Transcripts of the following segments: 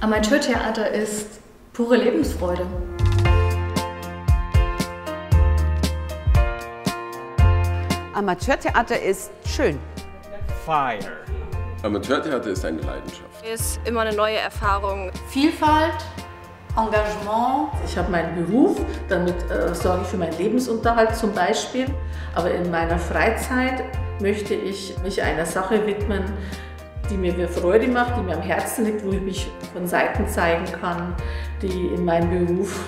Amateurtheater ist pure Lebensfreude. Amateurtheater ist schön. Fire. Amateurtheater ist eine Leidenschaft. Ist immer eine neue Erfahrung. Vielfalt, Engagement. Ich habe meinen Beruf, damit sorge ich für meinen Lebensunterhalt zum Beispiel. Aber in meiner Freizeit möchte ich mich einer Sache widmen, die mir Freude macht, die mir am Herzen liegt, wo ich mich von Seiten zeigen kann, die in meinem Beruf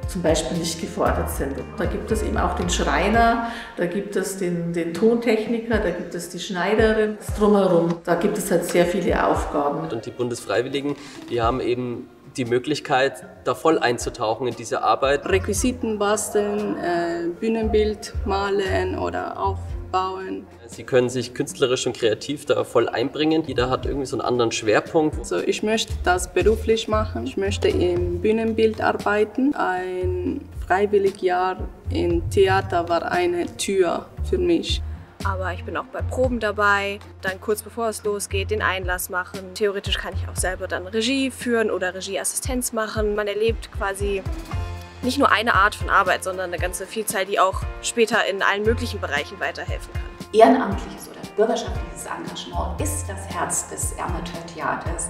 zum Beispiel nicht gefordert sind. Da gibt es eben auch den Schreiner, da gibt es den Tontechniker, da gibt es die Schneiderin, das Drumherum. Da gibt es halt sehr viele Aufgaben. Und die Bundesfreiwilligen, die haben eben die Möglichkeit, da voll einzutauchen in diese Arbeit. Requisiten basteln, Bühnenbild malen oder aufbauen. Sie können sich künstlerisch und kreativ da voll einbringen. Jeder hat irgendwie so einen anderen Schwerpunkt. Also ich möchte das beruflich machen. Ich möchte im Bühnenbild arbeiten. Ein Freiwilligjahr im Theater war eine Tür für mich. Aber ich bin auch bei Proben dabei, dann kurz bevor es losgeht, den Einlass machen. Theoretisch kann ich auch selber dann Regie führen oder Regieassistenz machen. Man erlebt quasi nicht nur eine Art von Arbeit, sondern eine ganze Vielzahl, die auch später in allen möglichen Bereichen weiterhelfen kann. Ehrenamtliches oder bürgerschaftliches Engagement ist das Herz des Amateurtheaters.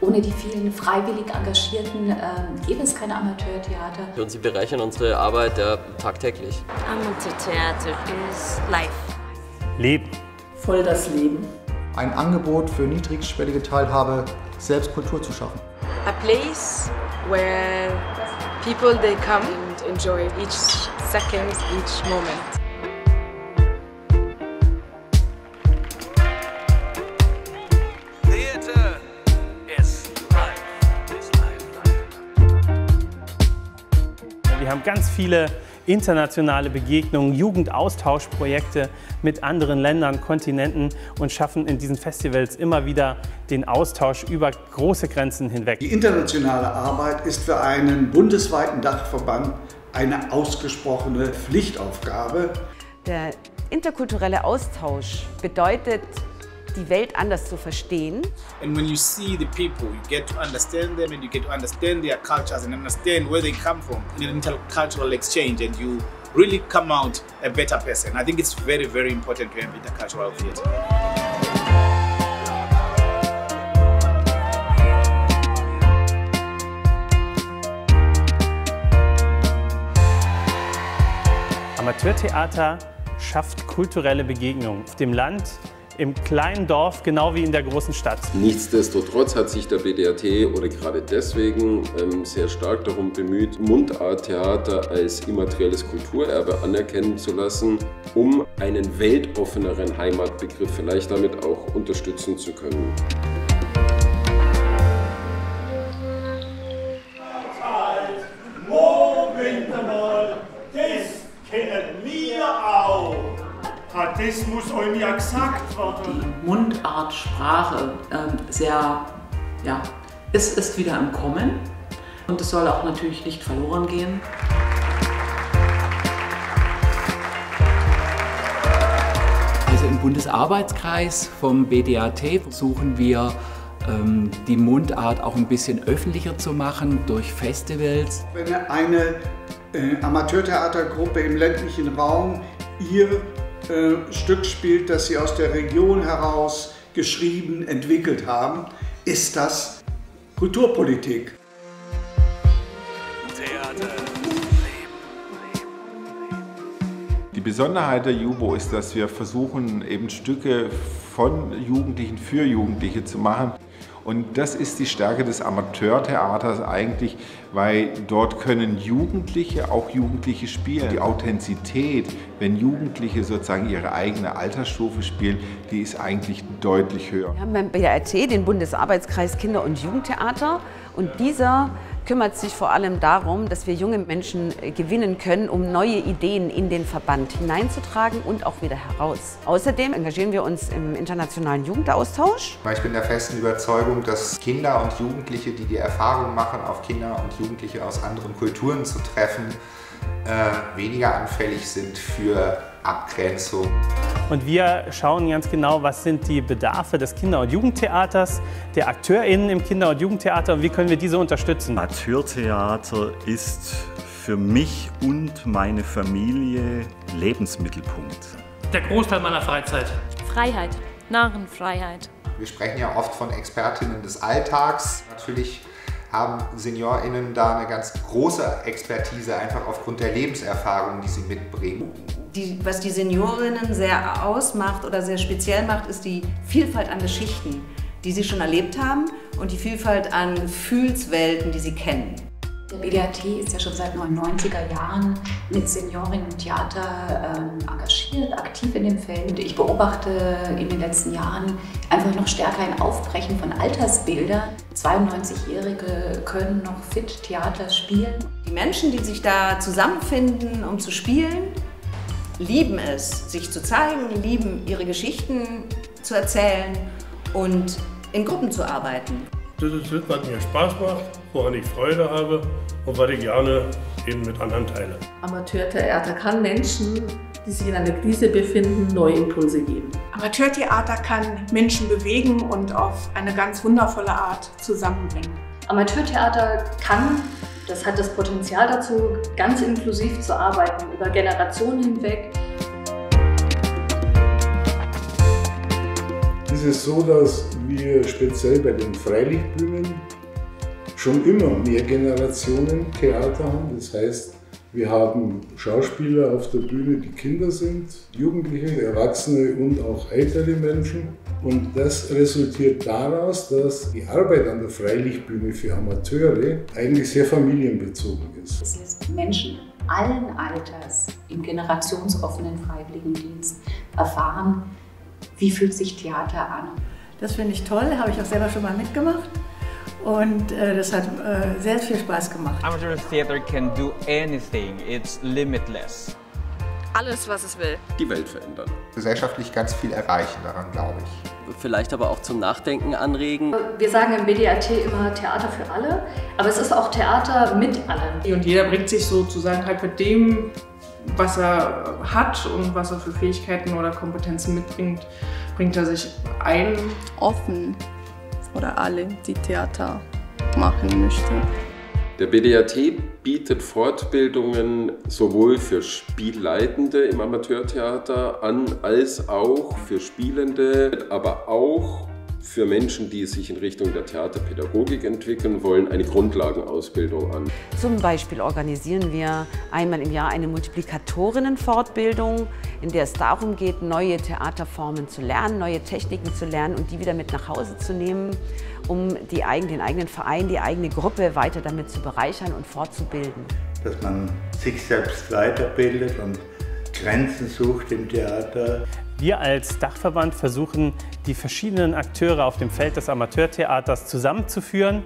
Ohne die vielen freiwillig Engagierten gäbe es kein Amateurtheater. Und sie bereichern unsere Arbeit tagtäglich. Amateurtheater ist life. Leben. Voll das Leben. Ein Angebot für niedrigschwellige Teilhabe, selbst Kultur zu schaffen. A place where people they come and enjoy each second, each moment. Wir haben ganz viele internationale Begegnungen, Jugendaustauschprojekte mit anderen Ländern, Kontinenten und schaffen in diesen Festivals immer wieder den Austausch über große Grenzen hinweg. Die internationale Arbeit ist für einen bundesweiten Dachverband eine ausgesprochene Pflichtaufgabe. Der interkulturelle Austausch bedeutet, die Welt anders zu verstehen. And when you see the people, you get to understand them and you get to understand their cultures and understand where they come from in an intercultural exchange, and you really come out a better person. I think it's very, very important to have intercultural theatre. Amateurtheater schafft kulturelle Begegnungen auf dem Land, im kleinen Dorf, genau wie in der großen Stadt. Nichtsdestotrotz hat sich der BDAT oder gerade deswegen sehr stark darum bemüht, Mundarttheater als immaterielles Kulturerbe anerkennen zu lassen, um einen weltoffeneren Heimatbegriff vielleicht damit auch unterstützen zu können. Moment mal, das kennen wir auch. Das muss euch ja gesagt werden. Die Mundartsprache ist wieder im Kommen und es soll auch natürlich nicht verloren gehen. Also im Bundesarbeitskreis vom BDAT versuchen wir, die Mundart auch ein bisschen öffentlicher zu machen durch Festivals. Wenn eine Amateurtheatergruppe im ländlichen Raum ihr Stück spielt, das sie aus der Region heraus geschrieben, entwickelt haben, ist das Kulturpolitik. Die Besonderheit der JUBO ist, dass wir versuchen, eben Stücke von Jugendlichen für Jugendliche zu machen. Und das ist die Stärke des Amateurtheaters eigentlich, weil dort können Jugendliche, auch Jugendliche spielen. Die Authentizität, wenn Jugendliche sozusagen ihre eigene Altersstufe spielen, die ist eigentlich deutlich höher. Wir haben beim BDAT den Bundesarbeitskreis Kinder- und Jugendtheater und dieser kümmert sich vor allem darum, dass wir junge Menschen gewinnen können, um neue Ideen in den Verband hineinzutragen und auch wieder heraus. Außerdem engagieren wir uns im internationalen Jugendaustausch. Ich bin der festen Überzeugung, dass Kinder und Jugendliche, die die Erfahrung machen, auf Kinder und Jugendliche aus anderen Kulturen zu treffen, weniger anfällig sind für Abgrenzung. Und wir schauen ganz genau, was sind die Bedarfe des Kinder- und Jugendtheaters, der AkteurInnen im Kinder- und Jugendtheater und wie können wir diese unterstützen. Amateurtheater ist für mich und meine Familie Lebensmittelpunkt. Der Großteil meiner Freizeit. Freiheit, Narrenfreiheit. Wir sprechen ja oft von Expertinnen des Alltags. Natürlich haben SeniorInnen da eine ganz große Expertise, einfach aufgrund der Lebenserfahrung, die sie mitbringen. Was die Seniorinnen sehr ausmacht oder sehr speziell macht, ist die Vielfalt an Geschichten, die sie schon erlebt haben und die Vielfalt an Gefühlswelten, die sie kennen. Der BDAT ist ja schon seit 90er Jahren mit Seniorinnen im Theater engagiert, aktiv in dem Feld. Ich beobachte in den letzten Jahren einfach noch stärker ein Aufbrechen von Altersbildern. 92-Jährige können noch fit Theater spielen. Die Menschen, die sich da zusammenfinden, um zu spielen, lieben es, sich zu zeigen, lieben ihre Geschichten zu erzählen und in Gruppen zu arbeiten. Das ist das, was mir Spaß macht, woran ich Freude habe und was ich gerne eben mit anderen teile. Amateurtheater kann Menschen, die sich in einer Krise befinden, neue Impulse geben. Amateurtheater kann Menschen bewegen und auf eine ganz wundervolle Art zusammenbringen. Amateurtheater kann, das hat das Potenzial dazu, ganz inklusiv zu arbeiten, über Generationen hinweg. Es ist so, dass wir speziell bei den Freilichtbühnen schon immer mehr Generationen Theater haben. Das heißt, wir haben Schauspieler auf der Bühne, die Kinder sind, Jugendliche, Erwachsene und auch ältere Menschen. Und das resultiert daraus, dass die Arbeit an der Freilichtbühne für Amateure eigentlich sehr familienbezogen ist. Es lässt Menschen allen Alters im generationsoffenen Freiwilligendienst erfahren, wie fühlt sich Theater an. Das finde ich toll, habe ich auch selber schon mal mitgemacht. Und das hat sehr viel Spaß gemacht. Amateur theater can do anything, it's limitless. Alles, was es will. Die Welt verändern. Gesellschaftlich ganz viel erreichen, daran glaube ich. Vielleicht aber auch zum Nachdenken anregen. Wir sagen im BDAT immer Theater für alle, aber es ist auch Theater mit allen. Und jeder bringt sich sozusagen halt mit dem, was er hat und was er für Fähigkeiten oder Kompetenzen mitbringt, bringt er sich ein. Offen oder alle, die Theater machen möchten. Der BDAT bietet Fortbildungen sowohl für Spielleitende im Amateurtheater an, als auch für Spielende, aber auch für Menschen, die sich in Richtung der Theaterpädagogik entwickeln wollen, eine Grundlagenausbildung an. Zum Beispiel organisieren wir einmal im Jahr eine Multiplikatorinnen-Fortbildung, in der es darum geht, neue Theaterformen zu lernen, neue Techniken zu lernen und die wieder mit nach Hause zu nehmen, um den eigenen Verein, die eigene Gruppe weiter damit zu bereichern und fortzubilden. Dass man sich selbst weiterbildet und Grenzen sucht im Theater. Wir als Dachverband versuchen, die verschiedenen Akteure auf dem Feld des Amateurtheaters zusammenzuführen,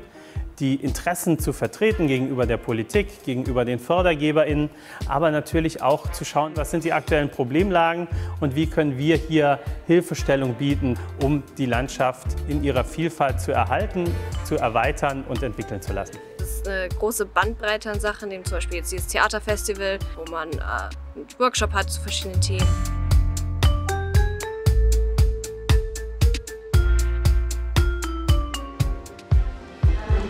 die Interessen zu vertreten gegenüber der Politik, gegenüber den FördergeberInnen, aber natürlich auch zu schauen, was sind die aktuellen Problemlagen und wie können wir hier Hilfestellung bieten, um die Landschaft in ihrer Vielfalt zu erhalten, zu erweitern und entwickeln zu lassen. Das ist eine große Bandbreite an Sachen, zum Beispiel jetzt dieses Theaterfestival, wo man einen Workshop hat zu verschiedenen Themen.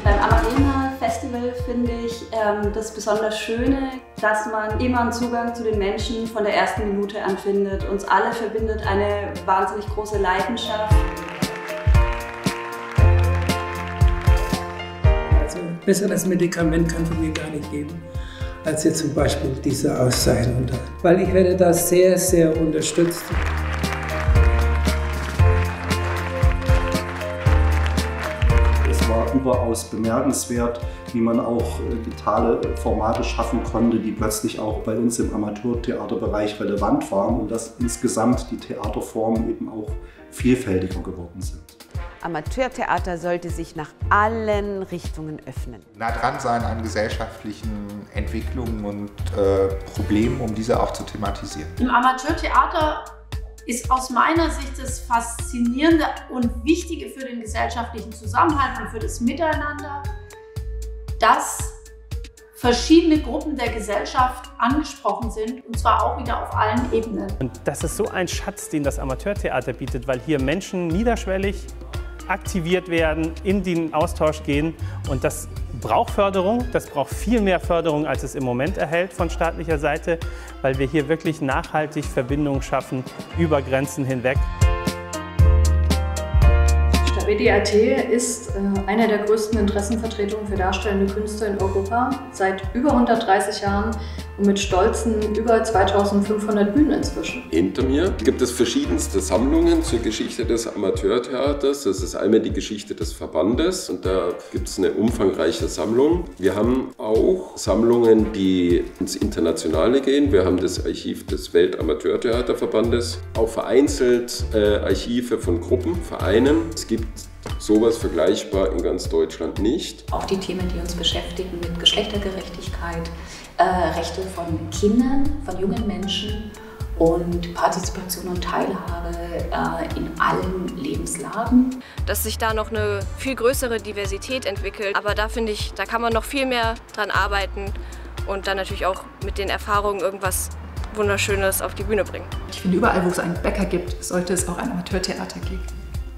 Beim Amarena Festival finde ich das besonders Schöne, dass man immer einen Zugang zu den Menschen von der ersten Minute an findet. Uns alle verbindet eine wahnsinnig große Leidenschaft. Also ein besseres Medikament kann es mir gar nicht geben, als jetzt zum Beispiel diese Auszeichnung. Weil ich werde da sehr, sehr unterstützt. Überaus bemerkenswert, wie man auch digitale Formate schaffen konnte, die plötzlich auch bei uns im Amateurtheaterbereich relevant waren und dass insgesamt die Theaterformen eben auch vielfältiger geworden sind. Amateurtheater sollte sich nach allen Richtungen öffnen. Nah dran sein an gesellschaftlichen Entwicklungen und Problemen, um diese auch zu thematisieren. Im Amateurtheater ist aus meiner Sicht das Faszinierende und Wichtige für den gesellschaftlichen Zusammenhalt und für das Miteinander, dass verschiedene Gruppen der Gesellschaft angesprochen sind, und zwar auch wieder auf allen Ebenen. Und das ist so ein Schatz, den das Amateurtheater bietet, weil hier Menschen niederschwellig aktiviert werden, in den Austausch gehen, und das braucht Förderung, das braucht viel mehr Förderung, als es im Moment erhält von staatlicher Seite, weil wir hier wirklich nachhaltig Verbindungen schaffen über Grenzen hinweg. BDAT ist eine der größten Interessenvertretungen für darstellende Künstler in Europa seit über 130 Jahren und mit stolzen über 2500 Bühnen inzwischen. Hinter mir gibt es verschiedenste Sammlungen zur Geschichte des Amateurtheaters. Das ist einmal die Geschichte des Verbandes und da gibt es eine umfangreiche Sammlung. Wir haben auch Sammlungen, die ins Internationale gehen. Wir haben das Archiv des Weltamateurtheaterverbandes, auch vereinzelt Archive von Gruppen, Vereinen. Es gibt sowas vergleichbar in ganz Deutschland nicht. Auch die Themen, die uns beschäftigen mit Geschlechtergerechtigkeit, Rechte von Kindern, von jungen Menschen und Partizipation und Teilhabe in allen Lebenslagen. Dass sich da noch eine viel größere Diversität entwickelt, aber da finde ich, da kann man noch viel mehr dran arbeiten und dann natürlich auch mit den Erfahrungen irgendwas Wunderschönes auf die Bühne bringen. Ich finde, überall, wo es einen Bäcker gibt, sollte es auch ein Amateurtheater geben.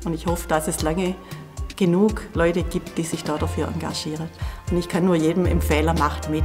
Und ich hoffe, dass es lange genug Leute gibt, die sich da dafür engagieren. Und ich kann nur jedem empfehlen, macht mit.